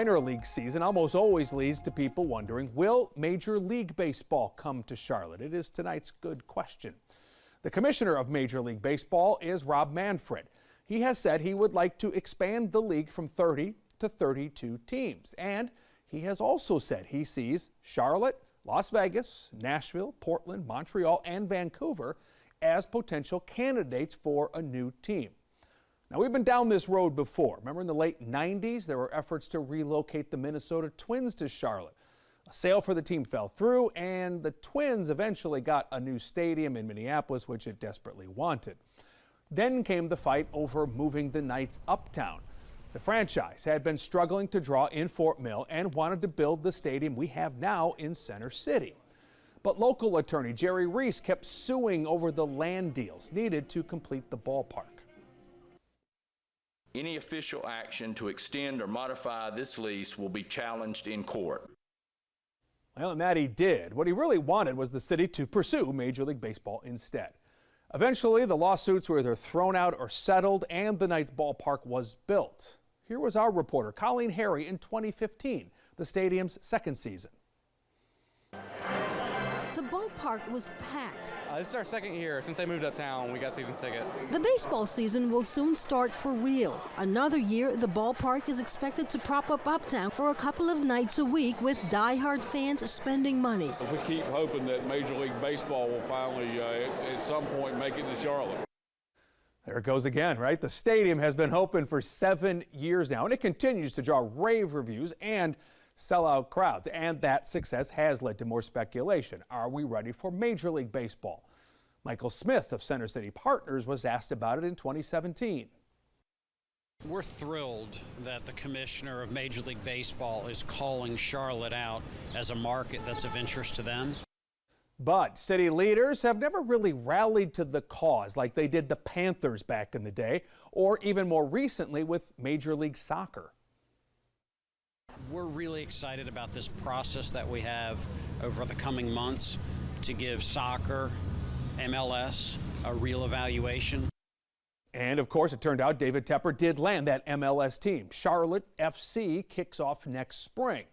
Minor league season almost always leads to people wondering, will Major League Baseball come to Charlotte? It is tonight's good question. The commissioner of Major League Baseball is Rob Manfred. He has said he would like to expand the league from 30 to 32 teams. And he has also said he sees Charlotte, Las Vegas, Nashville, Portland, Montreal, and Vancouver as potential candidates for a new team. Now, we've been down this road before. Remember in the late 90s, there were efforts to relocate the Minnesota Twins to Charlotte. A sale for the team fell through, and the Twins eventually got a new stadium in Minneapolis, which it desperately wanted. Then came the fight over moving the Knights uptown. The franchise had been struggling to draw in Fort Mill and wanted to build the stadium we have now in Center City. But local attorney Jerry Reese kept suing over the land deals needed to complete the ballpark. Any official action to extend or modify this lease will be challenged in court. Well, and that he did. What he really wanted was the city to pursue Major League Baseball instead. Eventually, the lawsuits were either thrown out or settled, and the Knights ballpark was built. Here was our reporter, Colleen Harry, in 2015, the stadium's second season. The ballpark was packed. This is our second year since they moved uptown. We got season tickets. The baseball season will soon start for real. Another year, the ballpark is expected to prop up uptown for a couple of nights a week with diehard fans spending money. We keep hoping that Major League Baseball will finally, at some point, make it to Charlotte. There it goes again, right? The stadium has been open for 7 years now, and it continues to draw rave reviews and sellout crowds, and that success has led to more speculation. Are we ready for Major League Baseball? Michael Smith of Center City Partners was asked about it in 2017. We're thrilled that the commissioner of Major League Baseball is calling Charlotte out as a market that's of interest to them. But city leaders have never really rallied to the cause like they did the Panthers back in the day, or even more recently with Major League Soccer. We're really excited about this process that we have over the coming months to give soccer, MLS, a real evaluation. And of course, it turned out David Tepper did land that MLS team. Charlotte FC kicks off next spring.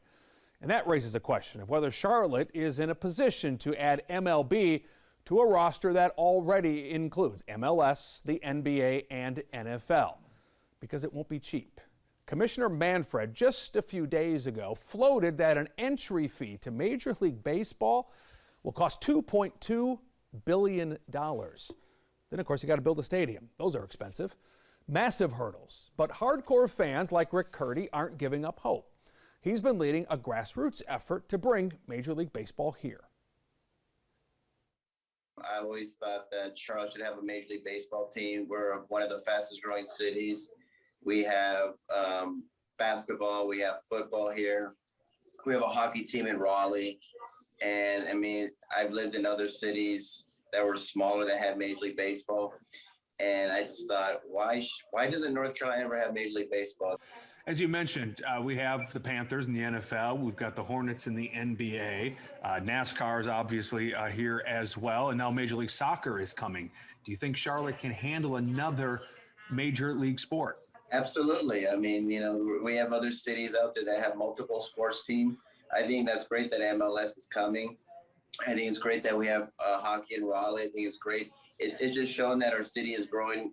And that raises a question of whether Charlotte is in a position to add MLB to a roster that already includes MLS, the NBA, and NFL, because it won't be cheap. Commissioner Manfred just a few days ago floated that an entry fee to Major League Baseball will cost $2.2 billion. Then, of course, you got to build a stadium. Those are expensive. Massive hurdles. But hardcore fans like Rick Curdy aren't giving up hope. He's been leading a grassroots effort to bring Major League Baseball here. I always thought that Charlotte should have a Major League Baseball team. We're one of the fastest growing cities. We have basketball, we have football here. We have a hockey team in Raleigh. And I mean, I've lived in other cities that were smaller that had Major League Baseball. And I just thought, why doesn't North Carolina ever have Major League Baseball? As you mentioned, we have the Panthers in the NFL. We've got the Hornets in the NBA. NASCAR is obviously here as well. And now Major League Soccer is coming. Do you think Charlotte can handle another major league sport? Absolutely. I mean, you know, we have other cities out there that have multiple sports teams. I think that's great that MLS is coming. I think it's great that we have hockey in Raleigh. I think it's great. It's just showing that our city is growing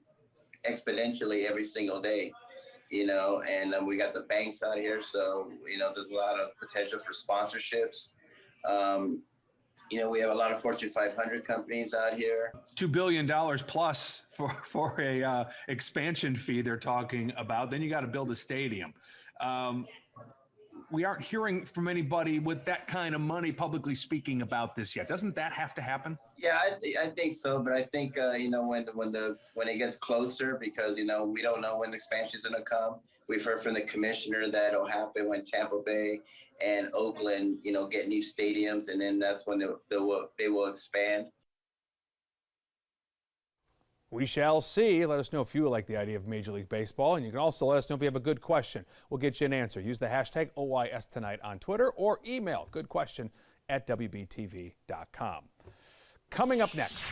exponentially every single day, you know, and we got the banks out here. So, you know, there's a lot of potential for sponsorships. You know, we have a lot of Fortune 500 companies out here. $2 billion plus for a expansion fee they're talking about. Then you got to build a stadium. We aren't hearing from anybody with that kind of money publicly speaking about this yet. Doesn't that have to happen? Yeah, I think so. But I think, you know, when it gets closer, because, you know, we don't know when the expansion is going to come. We've heard from the commissioner that it'll happen when Tampa Bay and Oakland, you know, get new stadiums. And then that's when they will expand. We shall see. Let us know if you like the idea of Major League Baseball, and you can also let us know if you have a good question. We'll get you an answer. Use the hashtag OYSTonight on Twitter or email goodquestion@WBTV.com. Coming up next.